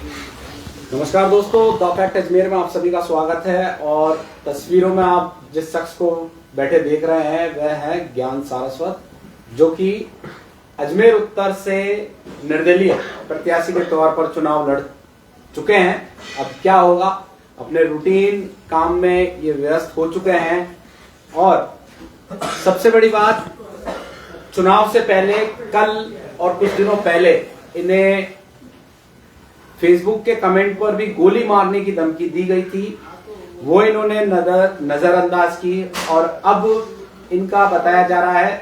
नमस्कार दोस्तों, the fact Ajmer में आप सभी का स्वागत है। और तस्वीरों में आप जिस शख्स को बैठे देख रहे हैं वह है ज्ञान सारस्वत, जो कि अजमेर उत्तर से निर्दलीय प्रत्याशी के तौर पर चुनाव लड़ चुके हैं। अब क्या होगा, अपने रूटीन काम में ये व्यस्त हो चुके हैं। और सबसे बड़ी बात, चुनाव से पहले कल और कुछ दिनों पहले इन्हें फेसबुक के कमेंट पर भी गोली मारने की धमकी दी गई थी, वो इन्होंने नजरअंदाज की। और अब इनका बताया जा रहा है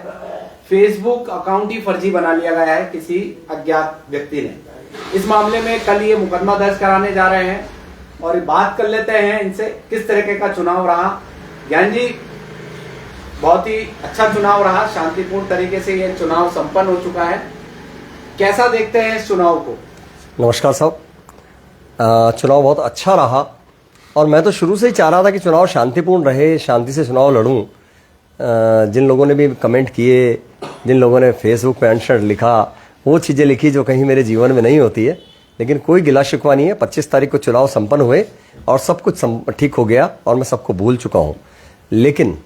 फेसबुक अकाउंट ही फर्जी बना लिया गया है किसी अज्ञात व्यक्ति ने। इस मामले में कल ये मुकदमा दर्ज कराने जा रहे हैं और बात कर लेते हैं इनसे किस तरीके का चुनाव रहा। ज्ञान जी, बहुत ही अच्छा चुनाव रहा, शांतिपूर्ण तरीके से ये चुनाव संपन्न हो चुका है। कैसा देखते हैं इस चुनाव को? नमस्कार साहब, चुनाव बहुत अच्छा रहा और मैं तो शुरू से ही चाह रहा था कि चुनाव शांतिपूर्ण रहे, शांति से चुनाव लड़ूं। जिन लोगों ने भी कमेंट किए, जिन लोगों ने फेसबुक पे आंसर लिखा, वो चीज़ें लिखी जो कहीं मेरे जीवन में नहीं होती है, लेकिन कोई गिला शिकवा नहीं है। 25 तारीख को चुनाव संपन्न हुए और सब कुछ ठीक हो गया और मैं सबको भूल चुका हूँ। लेकिन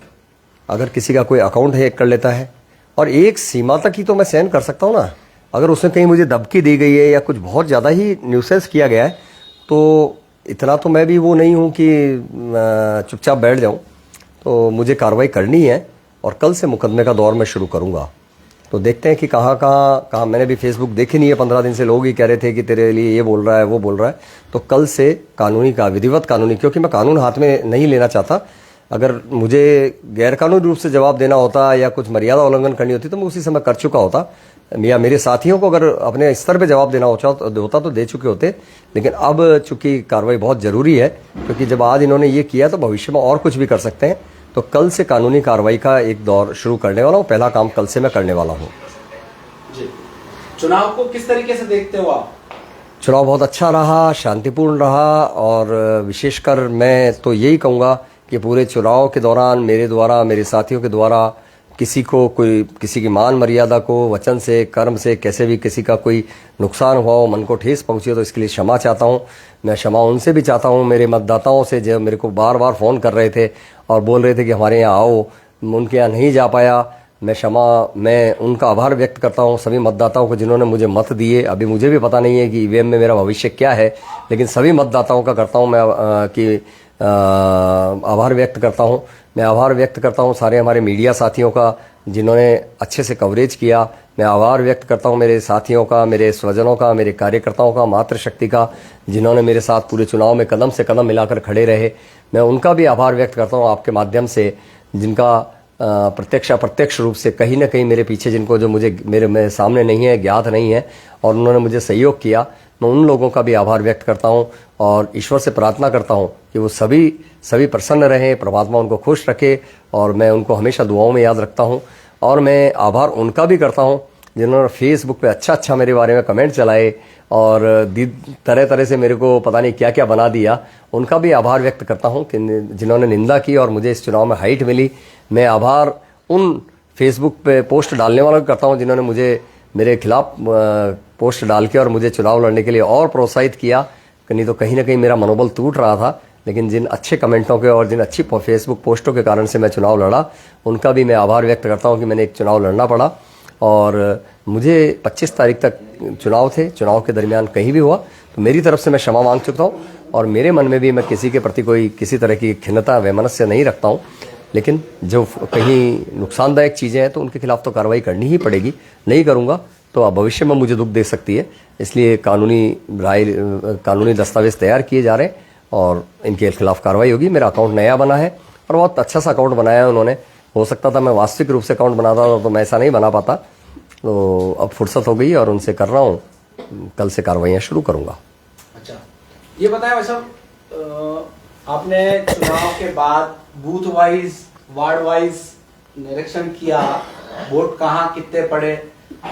अगर किसी का कोई अकाउंट हैक कर लेता है, और एक सीमा तक ही तो मैं सहन कर सकता हूँ ना, अगर उसमें कहीं मुझे धमकी दी गई है या कुछ बहुत ज़्यादा ही न्यूसेंस किया गया है, तो इतना तो मैं भी वो नहीं हूँ कि चुपचाप बैठ जाऊँ। तो मुझे कार्रवाई करनी है और कल से मुकदमे का दौर मैं शुरू करूँगा। तो देखते हैं कि कहाँ मैंने भी फेसबुक देखी नहीं है 15 दिन से। लोग ही कह रहे थे कि तेरे लिए ये बोल रहा है, वो बोल रहा है। तो कल से कानूनी का विधिवत कानूनी, क्योंकि मैं कानून हाथ में नहीं लेना चाहता। अगर मुझे गैरकानूनी रूप से जवाब देना होता या कुछ मर्यादा उल्लंघन करनी होती तो मैं उसी समय कर चुका होता, या मेरे साथियों को अगर अपने स्तर पे जवाब देना होता तो दे चुके होते। लेकिन अब चूंकि कार्रवाई बहुत ज़रूरी है, क्योंकि जब आज इन्होंने ये किया तो भविष्य में और कुछ भी कर सकते हैं। तो कल से कानूनी कार्रवाई का एक दौर शुरू करने वाला हूँ। पहला काम कल से मैं करने वाला हूँ। जी, चुनाव को किस तरीके से देखते हो आप? चुनाव बहुत अच्छा रहा, शांतिपूर्ण रहा, और विशेषकर मैं तो यही कहूँगा कि पूरे चुनाव के दौरान मेरे द्वारा, मेरे साथियों के द्वारा किसी की मान मर्यादा को, वचन से, कर्म से कैसे भी किसी का कोई नुकसान हुआ हो, मन को ठेस पहुंची हो, तो इसके लिए क्षमा चाहता हूं। मैं क्षमा उनसे भी चाहता हूं, मेरे मतदाताओं से, जो मेरे को बार बार फ़ोन कर रहे थे और बोल रहे थे कि हमारे यहाँ आओ, उनके यहाँ नहीं जा पाया। मैं उनका आभार व्यक्त करता हूं, सभी मतदाताओं को जिन्होंने मुझे मत दिए। अभी मुझे भी पता नहीं है कि ईवीएम में मेरा भविष्य क्या है, लेकिन सभी मतदाताओं का करता हूँ मैं आभार व्यक्त करता हूँ। मैं आभार व्यक्त करता हूँ सारे हमारे मीडिया साथियों का जिन्होंने अच्छे से कवरेज किया। मैं आभार व्यक्त करता हूँ मेरे साथियों का, मेरे स्वजनों का, मेरे कार्यकर्ताओं का, मातृशक्ति का, जिन्होंने मेरे साथ पूरे चुनाव में कदम से कदम मिलाकर खड़े रहे। मैं उनका भी आभार व्यक्त करता हूँ आपके माध्यम से, जिनका प्रत्यक्ष रूप से कहीं ना कहीं मेरे पीछे, जिनको जो मेरे सामने नहीं है, ज्ञात नहीं है, और उन्होंने मुझे सहयोग किया। मैं उन लोगों का भी आभार व्यक्त करता हूं और ईश्वर से प्रार्थना करता हूं कि वो सभी प्रसन्न रहें, परमात्मा उनको खुश रखे, और मैं उनको हमेशा दुआओं में याद रखता हूं। और मैं आभार उनका भी करता हूं जिन्होंने फेसबुक पे अच्छा मेरे बारे में कमेंट चलाए और तरह तरह से मेरे को पता नहीं क्या क्या बना दिया। उनका भी आभार व्यक्त करता हूं कि जिन्होंने निंदा की और मुझे इस चुनाव में हाइट मिली। मैं आभार उन फेसबुक पे पोस्ट डालने वालों का करता हूं जिन्होंने मुझे मेरे खिलाफ पोस्ट डाल के और मुझे चुनाव लड़ने के लिए और प्रोत्साहित किया। नहीं तो कहीं ना कहीं मेरा मनोबल टूट रहा था। लेकिन जिन अच्छे कमेंटों के और जिन अच्छी फेसबुक पोस्टों के कारण से मैं चुनाव लड़ा, उनका भी मैं आभार व्यक्त करता हूं कि मैंने एक चुनाव लड़ना पड़ा। और मुझे 25 तारीख तक चुनाव थे, चुनाव के दरमियान कहीं भी हुआ तो मेरी तरफ से मैं क्षमा मांग चुका हूँ, और मेरे मन में भी मैं किसी के प्रति किसी तरह की खिन्नता वैमनस्य नहीं रखता हूँ। लेकिन जो कहीं नुकसानदायक चीज़ें हैं तो उनके खिलाफ तो कार्रवाई करनी ही पड़ेगी। नहीं करूँगा तो भविष्य में मुझे दुख दे सकती है। इसलिए कानूनी दस्तावेज तैयार किए जा रहे हैं और इनके खिलाफ कार्रवाई होगी। मेरा अकाउंट नया बना है और बहुत अच्छा सा अकाउंट बनाया है उन्होंने। हो सकता था मैं वास्तविक रूप से अकाउंट बनाता तो मैं ऐसा नहीं बना पाता। तो अब फुर्सत हो गई और उनसे कर रहा हूँ, कल से कार्रवाइयाँ शुरू करूँगा। अच्छा, ये बताया भाई साहब, आपने चुनाव के बाद बूथ वाइज, वार्ड वाइज निरीक्षण किया, वोट कहाँ कितने पड़े,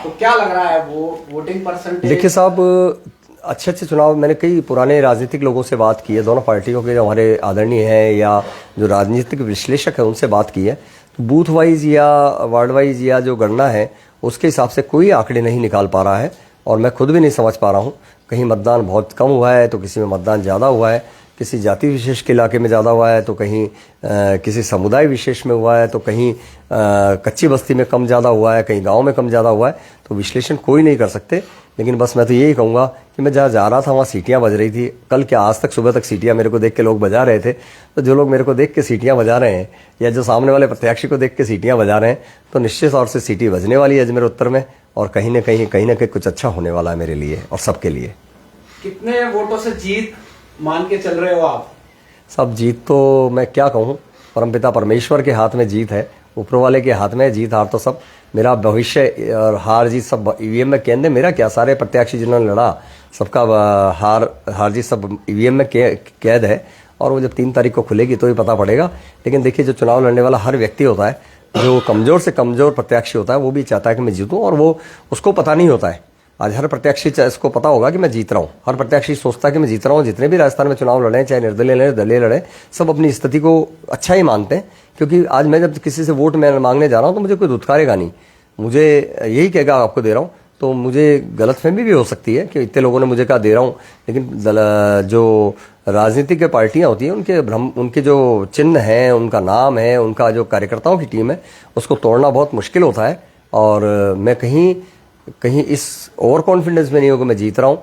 तो क्या लग रहा है वो वोटिंग परसेंटेज? देखिए साहब, अच्छे चुनाव मैंने कई पुराने राजनीतिक लोगों से बात की है, दोनों पार्टियों के जो हमारे आदरणीय हैं या जो राजनीतिक विश्लेषक है उनसे बात की है। तो बूथ वाइज या वार्ड वाइज या जो गणना है उसके हिसाब से कोई आंकड़े नहीं निकाल पा रहा है। और मैं खुद भी नहीं समझ पा रहा हूँ। कहीं मतदान बहुत कम हुआ है तो किसी में मतदान ज़्यादा हुआ है, किसी जाति विशेष के इलाके में ज़्यादा हुआ है तो कहीं किसी समुदाय विशेष में हुआ है तो कहीं कच्ची बस्ती में कम ज़्यादा हुआ है, कहीं गांव में कम ज़्यादा हुआ है। तो विश्लेषण कोई नहीं कर सकते, लेकिन बस मैं तो यही कहूँगा कि मैं जहाँ जा रहा था वहाँ सीटियाँ बज रही थी। कल क्या आज तक सुबह तक सीटियाँ मेरे को देख के लोग बजा रहे थे। तो जो लोग मेरे को देख के सीटियाँ बजा रहे हैं या जो सामने वाले प्रत्याशी को देख के सीटियाँ बजा रहे हैं, तो निश्चित तौर से सीटी बजने वाली है अजमेर उत्तर में, और कहीं ना कहीं कुछ अच्छा होने वाला है मेरे लिए और सबके लिए। कितने वोटों से जीत मान के चल रहे हो आप? सब जीत तो मैं क्या कहूँ, परमपिता परमेश्वर के हाथ में जीत है, ऊपर वाले के हाथ में जीत हार तो सब मेरा भविष्य और हार जीत सब ईवीएम में केंद्र। मेरा क्या, सारे प्रत्याशी जिन्होंने लड़ा सबका हार जीत सब ईवीएम में कैद है, और वो जब 3 तारीख को खुलेगी तो ही पता पड़ेगा। लेकिन देखिए, जो चुनाव लड़ने वाला हर व्यक्ति होता है, जो कमज़ोर से कमज़ोर प्रत्याशी होता है, वो भी चाहता है कि मैं जीतूँ, और वो उसको पता नहीं होता है। आज हर प्रत्याशी इसको पता होगा कि मैं जीत रहा हूँ। हर प्रत्याशी सोचता है कि मैं जीत रहा हूँ। जितने भी राजस्थान में चुनाव लड़े, चाहे निर्दलीय लड़े दलीय लड़े, सब अपनी स्थिति को अच्छा ही मानते हैं। क्योंकि आज मैं जब किसी से वोट मैं मांगने जा रहा हूँ तो मुझे कोई धुतकारेगा नहीं, मुझे यही कहेगा आपको दे रहा हूँ। तो मुझे गलतफहमी भी हो सकती है कि इतने लोगों ने मुझे कहा दे रहा हूँ, लेकिन जो राजनीतिक पार्टियां होती हैं उनके जो चिन्ह हैं, उनका नाम है, उनका जो कार्यकर्ताओं की टीम है, उसको तोड़ना बहुत मुश्किल होता है। और मैं कहीं इस ओवर कॉन्फिडेंस में नहीं हूँ कि मैं जीत रहा हूँ,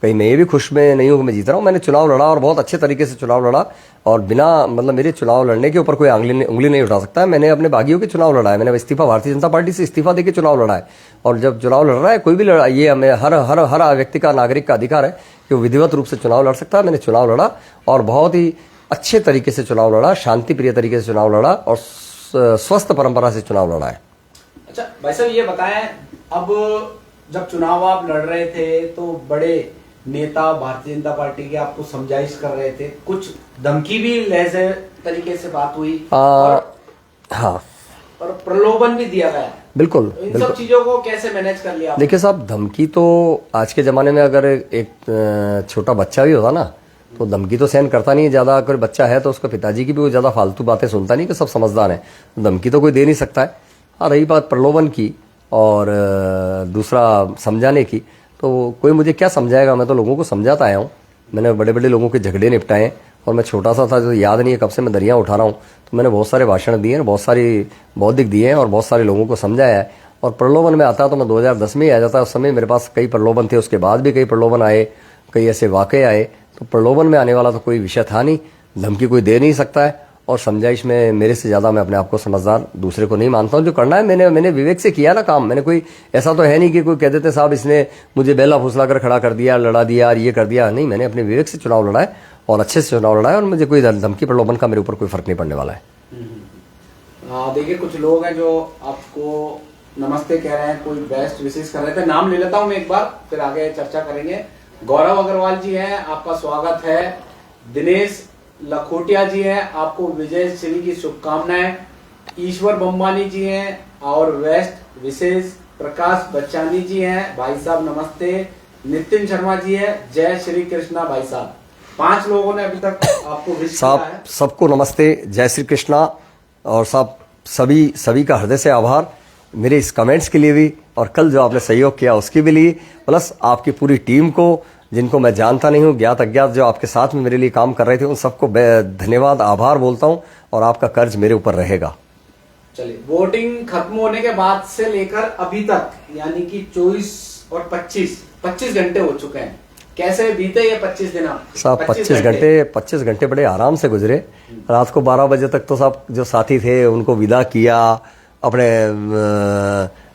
कहीं मैं ये भी खुश में नहीं हूँ कि मैं जीत रहा हूँ। मैंने चुनाव लड़ा और बहुत अच्छे तरीके से चुनाव लड़ा, और बिना मतलब मेरे चुनाव लड़ने के ऊपर कोई उंगली नहीं उठा सकता है। मैंने अपने बागियों के चुनाव लड़ा है, मैंने इस्तीफा भारतीय जनता पार्टी से इस्तीफा देके चुनाव लड़ा है। और जब चुनाव लड़ रहा है कोई भी लड़ा, ये हमें हर व्यक्ति का, नागरिक का अधिकार है कि वो विधिवत रूप से चुनाव लड़ सकता है। मैंने चुनाव लड़ा और बहुत ही अच्छे तरीके से चुनाव लड़ा, शांति प्रिय तरीके से चुनाव लड़ा, और स्वस्थ परंपरा से चुनाव लड़ा है। अच्छा भाई साहब, ये बताएं, अब जब चुनाव आप लड़ रहे थे तो बड़े नेता भारतीय जनता पार्टी के आपको समझाइश कर रहे थे, कुछ धमकी भी लहजे तरीके से बात हुई, हाँ, और प्रलोभन भी दिया गया। बिल्कुल, तो इन सब चीजों को कैसे मैनेज कर लिया? देखिए साहब, धमकी तो आज के जमाने में अगर एक छोटा बच्चा भी होता ना तो धमकी तो सहन करता नहीं है ज्यादा। अगर बच्चा है तो उसके पिताजी की भी वो ज्यादा फालतू बातें सुनता नहीं, कि सब समझदार हैं, धमकी तो कोई दे नहीं सकता है। हाँ, रही बात प्रलोभन की और दूसरा समझाने की, तो कोई मुझे क्या समझाएगा, मैं तो लोगों को समझाता आया हूँ। मैंने बड़े बड़े लोगों के झगड़े निपटाए, और मैं छोटा सा था जो याद नहीं है कब से मैं दरिया उठा रहा हूँ। तो मैंने बहुत सारे भाषण दिए हैं, बहुत सारी बौद्धिक दिए हैं, और बहुत सारे लोगों को समझाया है। और प्रलोभन में आता तो मैं 2010 में ही आ जाता। उस समय मेरे पास कई प्रलोभन थे, उसके बाद भी कई प्रलोभन आए, कई ऐसे वाकये आए। तो प्रलोभन में आने वाला तो कोई विषय था नहीं, धमकी कोई दे नहीं सकता है, और समझाइश में मेरे से ज्यादा मैं अपने आप को समझदार दूसरे को नहीं मानता हूँ। जो करना है मैंने विवेक से किया ना काम। मैंने कोई ऐसा तो है नहीं कि कोई कह देते साहब इसने मुझे बेला फुसला कर खड़ा कर दिया, लड़ा दिया और ये कर दिया। नहीं, मैंने अपने विवेक से चुनाव लड़ा है और अच्छे से चुनाव लड़ा है, और मुझे कोई धमकी प्रलोभन का मेरे ऊपर कोई फर्क नहीं पड़ने वाला है। देखिए, कुछ लोग हैं जो आपको नमस्ते कह रहे हैं, कोई बेस्ट विशेष कर रहे थे। नाम ले लेता हूं मैं एक बार, फिर आगे चर्चा करेंगे। गौरव अग्रवाल जी हैं, आपका स्वागत है। दिनेश लखोटिया जी हैं, आपको विजय श्री की शुभकामनाएं। ईश्वर बम्बानी जी हैं, और वेस्ट विशेष प्रकाश बच्चानी जी हैं, भाई साहब नमस्ते। नितिन शर्मा जी है, जय श्री कृष्णा भाई साहब। 5 लोगों ने अभी तक आपको विश किया है। सबको नमस्ते, जय श्री कृष्णा, और सभी का हृदय से आभार मेरे इस कमेंट्स के लिए भी, और कल जो आपने सहयोग किया उसके भी लिए, प्लस आपकी पूरी टीम को, जिनको मैं जानता नहीं हूँ, ज्ञात अज्ञात जो आपके साथ में मेरे लिए काम कर रहे थे, उन सबको धन्यवाद, आभार बोलता हूँ, और आपका कर्ज मेरे ऊपर रहेगा। चलिए, वोटिंग खत्म होने के बाद से लेकर अभी तक, यानी कि 24 और 25 घंटे हो चुके हैं। कैसे बीते ये 25 दिन? आप साहब 25 घंटे बड़े आराम से गुजरे। रात को 12 बजे तक तो साहब जो साथी थे उनको विदा किया, अपने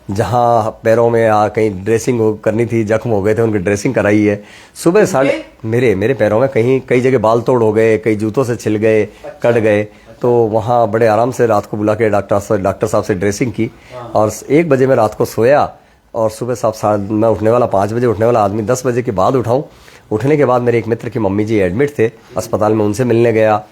जहां पैरों में कहीं ड्रेसिंग करनी थी, जख्म हो गए थे, उनकी ड्रेसिंग कराई है। सुबह मेरे पैरों में कई जगह बाल तोड़ हो गए, कई जूतों से छिल गए, कट गए, तो वहां बड़े आराम से रात को बुला के डॉक्टर साहब से ड्रेसिंग की, और 1 बजे मैं रात को सोया, और सुबह साहब मैं उठने वाला 5 बजे उठने वाला आदमी 10 बजे के बाद उठाऊं। उठने के बाद मेरे एक मित्र की मम्मी जी एडमिट थे अस्पताल में, उनसे मिलने गया।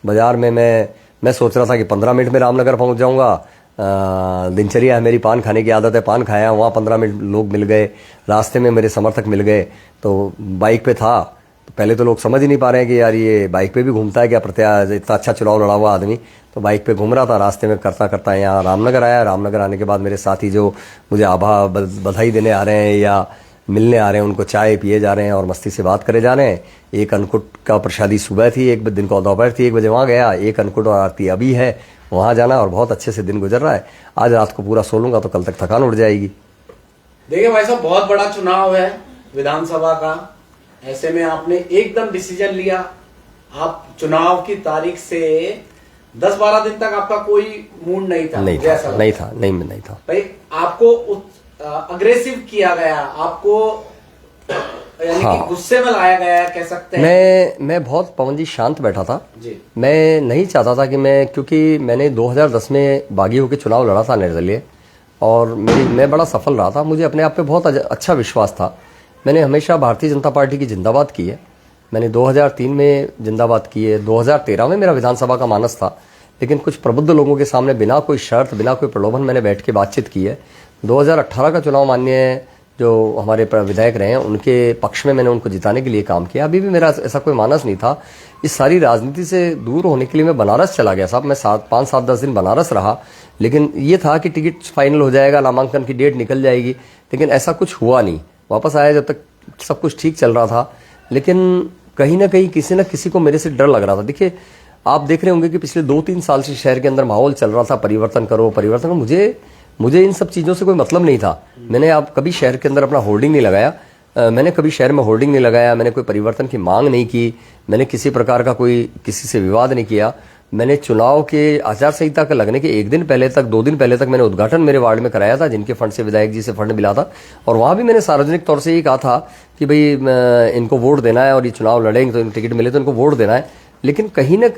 बाजार में मैं सोच रहा था कि 15 मिनट में रामनगर पहुंच जाऊंगा। दिनचर्या है मेरी, पान खाने की आदत है, पान खाया, वहाँ 15 मिनट लोग मिल गए, रास्ते में मेरे समर्थक मिल गए। तो बाइक पे था, तो पहले तो लोग समझ ही नहीं पा रहे हैं कि यार ये बाइक पे भी घूमता है क्या, इतना अच्छा चुनाव लड़ा हुआ आदमी। तो बाइक पे घूम रहा था, रास्ते में करता करता यहाँ रामनगर आया। रामनगर आने के बाद मेरे साथी जो मुझे बधाई देने आ रहे हैं या मिलने आ रहे हैं, उनको चाय पिए जा रहे हैं और मस्ती से बात करे जा रहे हैं। एक अन्नकूट का प्रसादी सुबह थी, एक दिन को दोपहर थी, 1 बजे वहाँ गया। एक अन्नकूट और आरती अभी है, वहाँ जाना, और बहुत अच्छे से दिन गुजर रहा है। आज रात को पूरा सो लूंगा तो कल तक थकान उठ जाएगी। देखिए भाई साहब, बहुत बड़ा चुनाव है विधानसभा का। ऐसे में आपने एकदम डिसीजन लिया। आप चुनाव की तारीख से 10-12 दिन तक आपका कोई मूड नहीं था? नहीं था भाई, आपको अग्रेसिव किया गया, आपको यानी कि गुस्से में लाया गया, कह सकते हैं। मैं बहुत, पवन जी, शांत बैठा था जी। मैं नहीं चाहता था कि क्योंकि मैंने 2010 में बागी होकर चुनाव लड़ा था निर्दलीय, और मैं बड़ा सफल रहा था। मुझे अपने आप पे बहुत अच्छा विश्वास था। मैंने हमेशा भारतीय जनता पार्टी की जिंदाबाद की है। मैंने 2003 में जिंदाबाद की है, 2013 में मेरा विधानसभा का मानस था, लेकिन कुछ प्रबुद्ध लोगों के सामने बिना कोई शर्त, बिना कोई प्रलोभन मैंने बैठ के बातचीत की है। 2018 का चुनाव माननीय जो हमारे विधायक रहे हैं उनके पक्ष में मैंने उनको जिताने के लिए काम किया। अभी भी मेरा ऐसा कोई मानस नहीं था। इस सारी राजनीति से दूर होने के लिए मैं बनारस चला गया साहब। मैं 5-7-10 दिन बनारस रहा, लेकिन ये था कि टिकट फाइनल हो जाएगा, नामांकन की डेट निकल जाएगी, लेकिन ऐसा कुछ हुआ नहीं। वापस आया जब तक सब कुछ ठीक चल रहा था, लेकिन कहीं ना कहीं किसी न किसी को मेरे से डर लग रहा था। देखिए, आप देख रहे होंगे कि पिछले 2-3 साल से शहर के अंदर माहौल चल रहा था, परिवर्तन करो परिवर्तन करो। मुझे इन सब चीज़ों से कोई मतलब नहीं था। मैंने आप कभी शहर के अंदर अपना होर्डिंग नहीं लगाया, मैंने कभी शहर में होर्डिंग नहीं लगाया, मैंने कोई परिवर्तन की मांग नहीं की, मैंने किसी प्रकार का किसी से विवाद नहीं किया। मैंने चुनाव के आचार संहिता के लगने के 1 दिन पहले तक, 2 दिन पहले तक मैंने उद्घाटन मेरे वार्ड में कराया था, जिनके फंड से विधायक जी से फंड मिला था। और वहां भी मैंने सार्वजनिक तौर से ये कहा था कि भाई इनको वोट देना है, और ये चुनाव लड़ेंगे तो इनको टिकट मिले तो इनको वोट देना है। लेकिन कहीं ना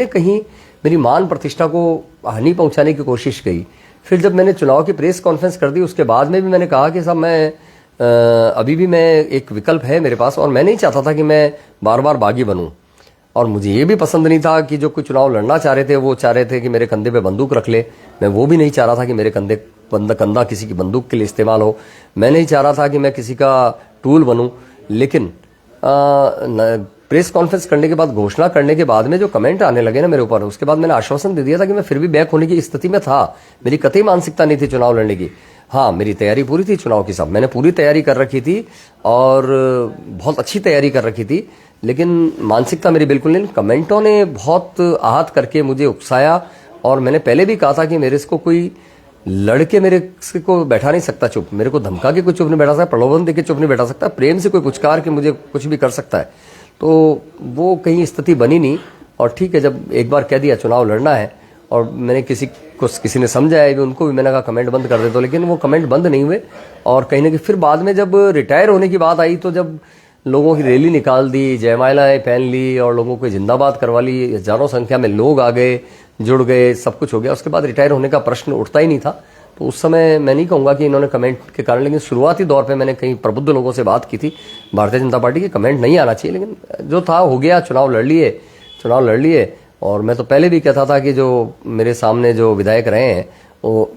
कहीं मेरी मान प्रतिष्ठा को हानि पहुंचाने की कोशिश की। फिर जब मैंने चुनाव की प्रेस कॉन्फ्रेंस कर दी, उसके बाद में भी मैंने कहा कि साहब अभी भी मैं, एक विकल्प है मेरे पास, और मैं नहीं चाहता था कि मैं बार बार बागी बनूं। और मुझे ये भी पसंद नहीं था कि जो कोई चुनाव लड़ना चाह रहे थे वो चाह रहे थे कि मेरे कंधे पे बंदूक रख ले। मैं वो भी नहीं चाह रहा था कि मेरे कंधा किसी की बंदूक के लिए इस्तेमाल हो। मैं नहीं चाह रहा था कि मैं किसी का टूल बनूं। लेकिन प्रेस कॉन्फ्रेंस करने के बाद, घोषणा करने के बाद में जो कमेंट आने लगे ना मेरे ऊपर, उसके बाद मैंने आश्वासन दे दिया था कि मैं फिर भी बैक होने की स्थिति में था। मेरी कतई मानसिकता नहीं थी चुनाव लड़ने की। हाँ, मेरी तैयारी पूरी थी चुनाव की, सब मैंने पूरी तैयारी कर रखी थी और बहुत अच्छी तैयारी कर रखी थी, लेकिन मानसिकता मेरी बिल्कुल नहीं। कमेंटों ने बहुत आहत करके मुझे उकसाया, और मैंने पहले भी कहा था कि मेरे को कोई लड़के मेरे को बैठा नहीं सकता चुप, मेरे को धमका के कोई चुप नहीं बैठा सकता, प्रलोभन देके चुप नहीं बैठा सकता, प्रेम से कोई पुचकार के मुझे कुछ भी कर सकता है। तो वो कहीं स्थिति बनी नहीं। और ठीक है, जब एक बार कह दिया चुनाव लड़ना है, और मैंने किसी ने समझाया भी, उनको भी मैंने कहा कमेंट बंद कर दे, तो लेकिन वो कमेंट बंद नहीं हुए। और कहीं ना कहीं फिर बाद में जब रिटायर होने की बात आई, तो जब लोगों की रैली निकाल दी, जयमालाएं पहन ली और लोगों को जिंदाबाद करवा ली, हजारों संख्या में लोग आ गए, जुड़ गए, सब कुछ हो गया, उसके बाद रिटायर होने का प्रश्न उठता ही नहीं था। तो उस समय मैं नहीं कहूँगा कि इन्होंने कमेंट के कारण, लेकिन शुरुआती दौर पे मैंने कई प्रबुद्ध लोगों से बात की थी, भारतीय जनता पार्टी के कमेंट नहीं आना चाहिए, लेकिन जो था हो गया, चुनाव लड़ लिए। और मैं तो पहले भी कहता था कि जो मेरे सामने जो विधायक रहे हैं वो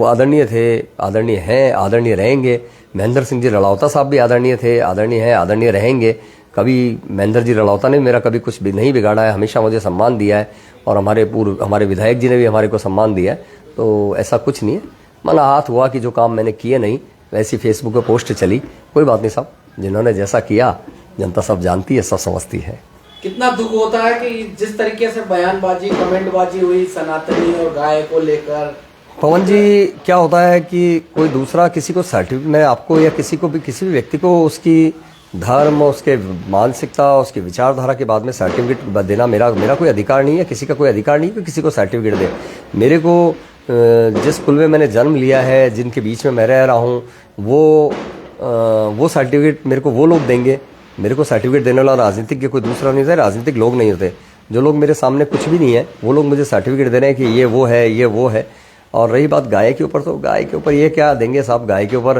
आदरणीय थे, आदरणीय हैं, आदरणीय रहेंगे। महेंद्र सिंह जी रलावता साहब भी आदरणीय थे, आदरणीय हैं, आदरणीय रहेंगे। कभी महेंद्र जी रलावता ने मेरा कभी कुछ भी नहीं बिगाड़ा है, हमेशा मुझे सम्मान दिया है, और हमारे विधायक जी ने भी हमारे को सम्मान दिया है। तो ऐसा कुछ नहीं है। मना हाथ हुआ कि जो काम मैंने किए नहीं, वैसी फेसबुक पे पोस्ट चली, कोई बात नहीं साहब, जिन्होंने जैसा किया जनता सब जानती है, सब समझती है। कितना दुख होता है कि जिस तरीके से बयानबाजी, कमेंटबाजी हुई सनातनी और गाय को लेकर। पवन जी, क्या होता है कि कोई दूसरा किसी को सर्टिफिकेट, मैं आपको या किसी भी व्यक्ति को उसकी धर्म, उसके मानसिकता, उसकी विचारधारा के बाद में सर्टिफिकेट देना मेरा कोई अधिकार नहीं है। किसी का कोई अधिकार नहीं है कि किसी को सर्टिफिकेट दे। मेरे को जिस कुल में मैंने जन्म लिया है, जिनके बीच में मैं रह रहा हूँ, वो सर्टिफिकेट मेरे को वो लोग देंगे। मेरे को सर्टिफिकेट देने वाला राजनीतिक के कोई दूसरा नहीं होता, राजनीतिक लोग नहीं होते। जो लोग मेरे सामने कुछ भी नहीं है, वो लोग मुझे सर्टिफिकेट दे रहे हैं कि ये वो है, ये वो है। और रही बात गाय के ऊपर, तो गाय के ऊपर ये क्या देंगे साहब, गाय के ऊपर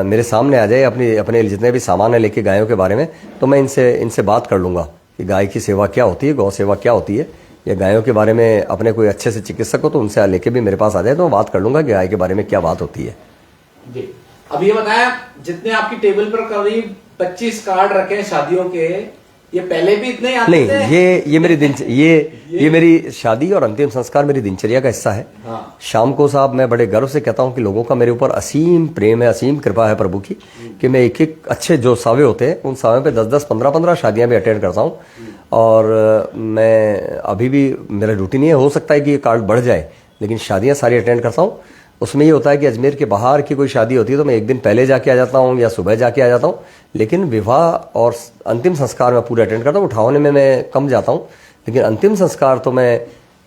मेरे सामने आ जाए अपने जितने भी सामान है लेके गायों के बारे में, तो मैं इनसे बात कर लूँगा कि गाय की सेवा क्या होती है, गौ सेवा क्या होती है, या गायों के बारे में अपने कोई अच्छे से चिकित्सक हो तो उनसे लेके भी मेरे पास आ जाए, तो मैं बात कर लूँगा कि गाय के बारे में क्या बात होती है। जी, अब ये बताया, जितने आपकी टेबल पर करीब 25 कार्ड रखे हैं शादियों के, ये पहले भी इतने आते नहीं, थे? ये मेरी ये मेरी शादी और अंतिम संस्कार मेरी दिनचर्या का हिस्सा है। हाँ। शाम को साहब मैं बड़े गर्व से कहता हूँ कि लोगों का मेरे ऊपर असीम प्रेम है, असीम कृपा है प्रभु की, कि मैं एक एक अच्छे जो सावे होते हैं उन सावे पे 10-10, 15-15 शादियां भी अटेंड करता हूँ। और मैं अभी भी मेरा रूटीन ये हो सकता है कि ये कार्ड बढ़ जाए, लेकिन शादियां सारी अटेंड करता हूँ। उसमें ये होता है कि अजमेर के बाहर की कोई शादी होती है तो मैं एक दिन पहले जाके आ जाता हूँ या सुबह जाके आ जाता हूँ, लेकिन विवाह और अंतिम संस्कार मैं पूरा अटेंड करता हूँ। उठाने में मैं कम जाता हूँ, लेकिन अंतिम संस्कार तो मैं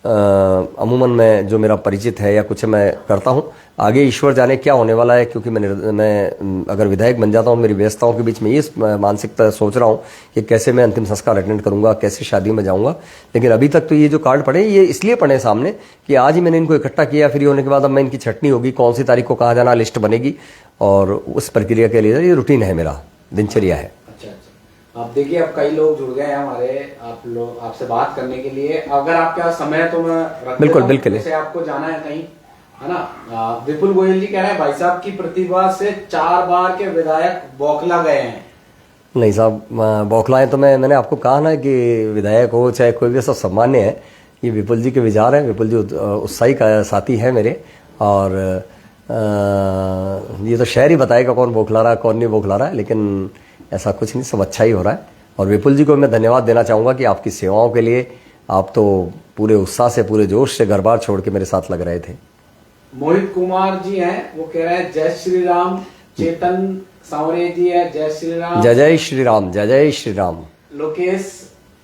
अमूमन मैं जो मेरा परिचित है या कुछ मैं करता हूँ। आगे ईश्वर जाने क्या होने वाला है, क्योंकि मैं अगर विधायक बन जाता हूँ, मेरी व्यस्तताओं के बीच में ये मानसिकता सोच रहा हूँ कि कैसे मैं अंतिम संस्कार अटेंड करूंगा, कैसे शादी में जाऊंगा। लेकिन अभी तक तो ये जो कार्ड पड़े ये इसलिए पड़े सामने कि आज ही मैंने इनको इकट्ठा किया, फ्री होने के बाद अब मैं इनकी छटनी होगी, कौन सी तारीख को कहाँ जाना, लिस्ट बनेगी, और उस प्रक्रिया के लिए ये रूटीन है, मेरा दिनचर्या है। आप देखिए, अब कई लोग जुड़ गए हैं हमारे आपसे बात करने के लिए। अगर आपके पास समय है तो मैं रख बिल्कुल देता हूं, जैसे आपको जाना है कहीं, है ना। विपुल गोयल जी कह रहे हैं भाई साहब की प्रतिभा से 4 बार के विधायक बौखला गए हैं। नहीं साहब, बौखलाएं तो मैंने आपको कहा ना कि विधायक हो चाहे कोई भी, सब सम्मान्य है। ये विपुल जी के विचार हैं। विपुल जी उत्साही का साथी है मेरे, और ये तो शहर ही बताएगा कौन बौखला रहा है कौन नहीं बौखला रहा है, लेकिन ऐसा कुछ नहीं, सब अच्छा ही हो रहा है। और विपुल जी को मैं धन्यवाद देना चाहूँगा कि आपकी सेवाओं के लिए आप तो पूरे उत्साह से, पूरे जोश से घर बार छोड़ के मेरे साथ लग रहे थे। मोहित कुमार जी हैं, वो कह रहे हैं जय श्री राम। चेतन सांवरे जी है, जय श्री राम। जय जय श्री राम, जय जय श्री राम। लोकेश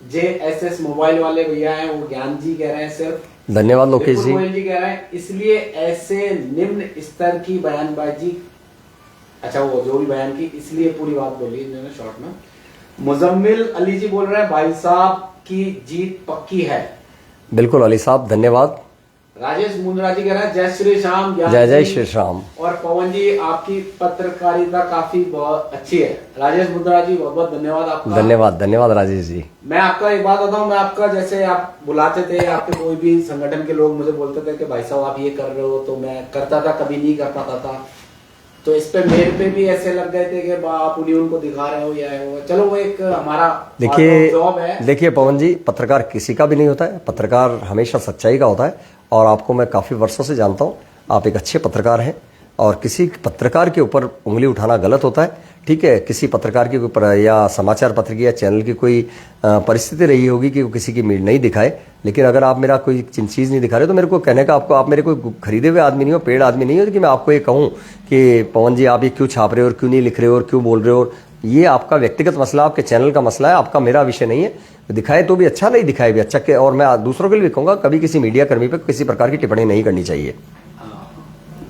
JSS मोबाइल वाले भैया हैं, वो ज्ञान जी कह रहे हैं सिर्फ। धन्यवाद लोकेश जी। जी कह रहे हैं इसलिए ऐसे निम्न स्तर की बयानबाजी, अच्छा वो जो भी बयान की, इसलिए पूरी बात बोली इन्होंने शॉर्ट में। मुजम्मिल अली जी बोल रहे हैं भाई साहब की जीत पक्की है। बिल्कुल अली साहब, धन्यवाद। राजेश मुंद्रा जी कह रहे हैं जय श्री श्याम। जय जय श्री राम। और पवन जी, आपकी पत्रकारिता काफी बहुत अच्छी है। राजेश मुंद्रा जी, बहुत बहुत धन्यवाद आपका। धन्यवाद, धन्यवाद राजेश जी। मैं आपका एक बात बताऊं, मैं आपका जैसे आप बुलाते थे, आपके कोई भी संगठन के लोग मुझे बोलते थे कि भाई साहब आप ये कर रहे हो, तो मैं करता था, कभी नहीं कर पाता था। तो इस पे मेरे पे भी ऐसे लग गए थे कि आप उन्हीं उनको दिखा रहे हो या वो, चलो वो एक हमारा जॉब है। देखिए पवन जी, पत्रकार किसी का भी नहीं होता है, पत्रकार हमेशा सच्चाई का होता है। और आपको मैं काफ़ी वर्षों से जानता हूँ, आप एक अच्छे पत्रकार हैं, और किसी पत्रकार के ऊपर उंगली उठाना गलत होता है। ठीक है, किसी पत्रकार की कोई या समाचार पत्र की या चैनल की कोई परिस्थिति रही होगी कि वो किसी की मीड नहीं दिखाए, लेकिन अगर आप मेरा कोई चीज़ नहीं दिखा रहे तो मेरे को कहने का आपको, आप मेरे कोई खरीदे हुए आदमी नहीं हो, पेड़ आदमी नहीं हो कि मैं आपको ये कहूँ कि पवन जी आप ये क्यों छाप रहे हो और क्यों नहीं लिख रहे हो और क्यों बोल रहे हो। ये आपका व्यक्तिगत मसला, आपके चैनल का मसला है, आपका मेरा विषय नहीं है। दिखाए तो भी अच्छा, नहीं दिखाए भी अच्छा। और मैं दूसरों के लिए भी कहूँगा, कभी किसी मीडिया कर्मी पर किसी प्रकार की टिप्पणी नहीं करनी चाहिए।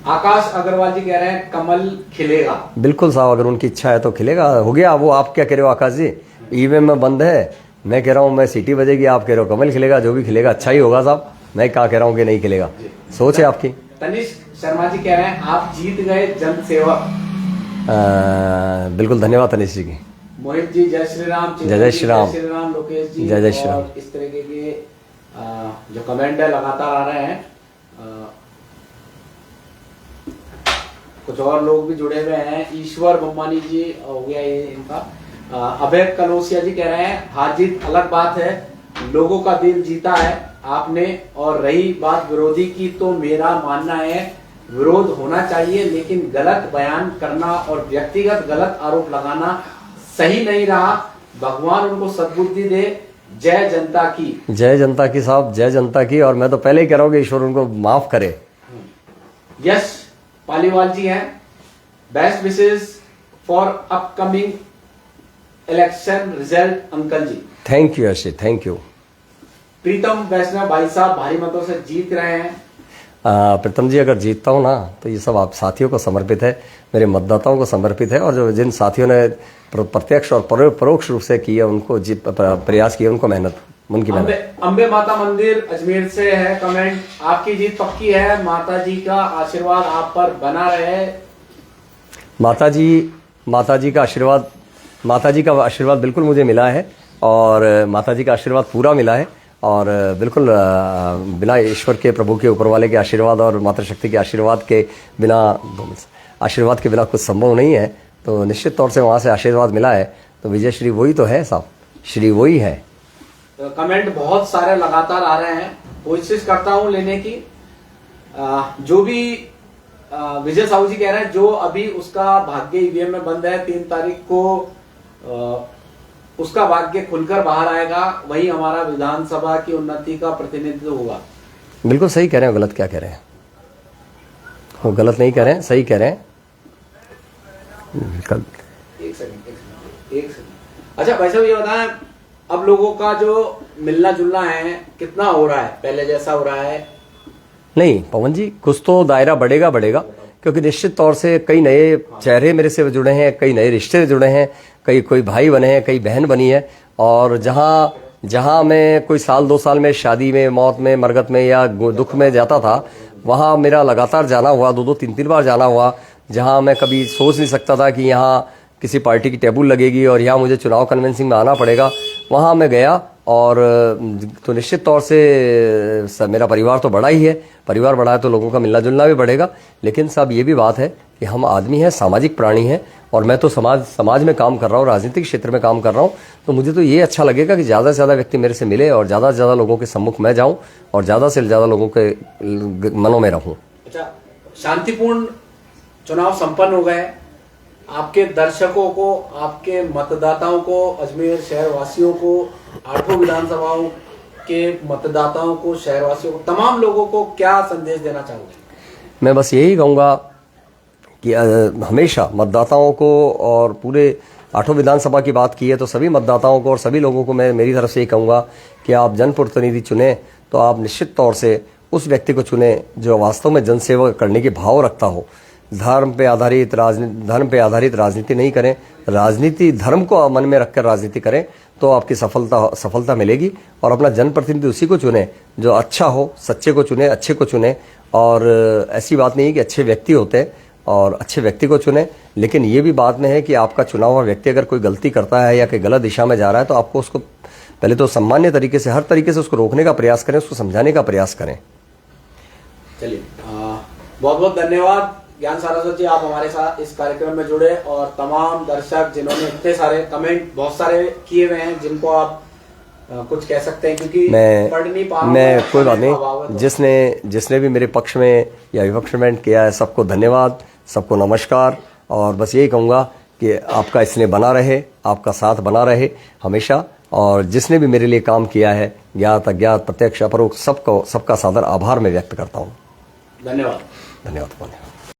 आकाश अग्रवाल जी कह रहे हैं कमल खिलेगा। बिल्कुल साहब, अगर उनकी इच्छा है तो खिलेगा। हो गया वो, आप क्या कह रहे हो आकाश जी, ईवीएम में बंद है, मैं कह रहा हूँ मैं सीटी बजेगी, आप कह रहे हो कमल खिलेगा। जो भी खिलेगा अच्छा ही होगा साहब, मैं क्या कह रहा हूँ कि नहीं खिलेगा, सोच है आपकी। तनिष्क शर्मा जी कह रहे हैं आप जीत गए जन सेवक। बिल्कुल धन्यवाद तनिष्क जी की। मोहित जी जय श्री राम। जय जय श्री राम। जय श्री राम। लोकेश जी जय जय श्री राम। इस तरीके के जो कमेंट है लगातार आ रहे हैं। कुछ और लोग भी जुड़े हुए हैं। ईश्वर बम्बानी जी हो गया ये इनका। अभय कलोसिया जी कह रहे हैं हार जीत अलग बात है, लोगों का दिल जीता है आपने। और रही बात विरोधी की, तो मेरा मानना है विरोध होना चाहिए, लेकिन गलत बयान करना और व्यक्तिगत गलत आरोप लगाना सही नहीं रहा। भगवान उनको सद्बुद्धि दे। जय जनता की। जय जनता की साहब, जय जनता की। और मैं तो पहले ही कह रहा हूँ कि ईश्वर उनको माफ करे। यश पालीवाल जी हैं, best wishes for upcoming election result uncle ji. Thank you Yash, thank you. Pritam Vaishnav भाई साहब भारी मतों से जीत रहे हैं। प्रीतम जी, अगर जीतता हूँ ना तो ये सब आप साथियों को समर्पित है, मेरे मतदाताओं को समर्पित है। और जो जिन साथियों ने प्रत्यक्ष और परोक्ष रूप से किया, उनको प्रयास किया, उनको मेहनत, उनकी मेहनत। अंबे माता मंदिर अजमेर से है कमेंट, आपकी जीत पक्की है, माता जी का आशीर्वाद आप पर बना रहे। माता जी का आशीर्वाद बिल्कुल मुझे मिला है, और माता जी का आशीर्वाद पूरा मिला है। और बिल्कुल बिना ईश्वर के, प्रभु के, ऊपर वाले के आशीर्वाद और मातृशक्ति के आशीर्वाद के बिना कुछ संभव नहीं है। तो निश्चित तौर से वहाँ से आशीर्वाद मिला है, तो विजय श्री वही तो है साहब। श्री वही है। तो कमेंट बहुत सारे लगातार आ रहे हैं, कोशिश करता हूं लेने की। जो भी विजय साहू जी कह रहे हैं, जो अभी उसका भाग्य ईवीएम में बंद है, 3 तारीख को उसका भाग्य खुलकर बाहर आएगा, वही हमारा विधानसभा की उन्नति का प्रतिनिधित्व होगा। बिल्कुल सही कह रहे हैं, गलत क्या कह रहे हैं? वो गलत नहीं कह रहे हैं, सही कह रहे हैं। एक सेकंड। अच्छा भाई साहब, ये बताएं, अब लोगों का जो मिलना जुलना है कितना हो रहा है, पहले जैसा हो रहा है? नहीं पवन जी, कुछ तो दायरा बढ़ेगा, क्योंकि निश्चित तौर से कई नए चेहरे मेरे से जुड़े हैं, कई नए रिश्ते जुड़े हैं, कोई भाई बने हैं, कई बहन बनी है। और जहां मैं कोई साल 2 साल में शादी में, मौत में, मरगत में या दुख में जाता था, वहां मेरा लगातार जाना हुआ, 2-2 3-3 बार जाना हुआ। जहां मैं कभी सोच नहीं सकता था कि यहाँ किसी पार्टी की टेबल लगेगी और यहाँ मुझे चुनाव कन्वेंसिंग में आना पड़ेगा, वहाँ मैं गया। और तो निश्चित तौर से मेरा परिवार तो बड़ा ही है, परिवार बड़ा है तो लोगों का मिलना जुलना भी बढ़ेगा। लेकिन साहब ये भी बात है कि हम आदमी हैं, सामाजिक प्राणी हैं, और मैं तो समाज में काम कर रहा हूँ, राजनीतिक क्षेत्र में काम कर रहा हूँ। तो मुझे तो ये अच्छा लगेगा कि ज़्यादा से ज़्यादा व्यक्ति मेरे से मिले और ज़्यादा से ज़्यादा लोगों के सम्मुख मैं जाऊँ और ज़्यादा से ज़्यादा लोगों के मनों में रहूँ। अच्छा, शांतिपूर्ण चुनाव संपन्न हो गए। आपके दर्शकों को, आपके मतदाताओं को, अजमेर शहर वासियों को, 8 विधानसभाओं के मतदाताओं को, शहरवासियों को, तमाम लोगों को क्या संदेश देना चाहोगे? मैं बस यही कहूँगा कि हमेशा मतदाताओं को, और पूरे 8 विधानसभा की बात की है तो सभी मतदाताओं को और सभी लोगों को मैं मेरी तरफ से ये कहूँगा कि आप जनप्रतिनिधि चुने तो आप निश्चित तौर से उस व्यक्ति को चुने जो वास्तव में जनसेवा करने के भाव रखता हो। धर्म पे आधारित राजनीति नहीं करें, राजनीति धर्म को मन में रखकर राजनीति करें तो आपकी सफलता मिलेगी। और अपना जनप्रतिनिधि उसी को चुने जो अच्छा हो, सच्चे को चुने, अच्छे को चुने। और ऐसी बात नहीं है कि अच्छे व्यक्ति होते हैं, और अच्छे व्यक्ति को चुने, लेकिन ये भी बात में है कि आपका चुना हुआ व्यक्ति अगर कोई गलती करता है या कोई गलत दिशा में जा रहा है तो आपको उसको पहले तो सामान्य तरीके से, हर तरीके से उसको रोकने का प्रयास करें, उसको समझाने का प्रयास करें। चलिए, बहुत बहुत धन्यवाद ज्ञान सारस्वत जी, आप हमारे साथ इस कार्यक्रम में जुड़े। और तमाम दर्शक जिन्होंने इतने सारे कमेंट बहुत सारे किए हुए हैं, जिनको आप कुछ कह सकते हैं, क्योंकि पढ़ नहीं पा रहा हूं मैं कोई बात नहीं, जिसने भी मेरे पक्ष में या विपक्ष में किया है, सबको धन्यवाद, सबको नमस्कार। और बस यही कहूँगा कि आपका स्नेह बना रहे, आपका साथ बना रहे हमेशा। और जिसने भी मेरे लिए काम किया है, ज्ञात अज्ञात, प्रत्यक्ष अपरोक्ष, सबका सादर आभार मैं व्यक्त करता हूँ। धन्यवाद। धन्यवाद।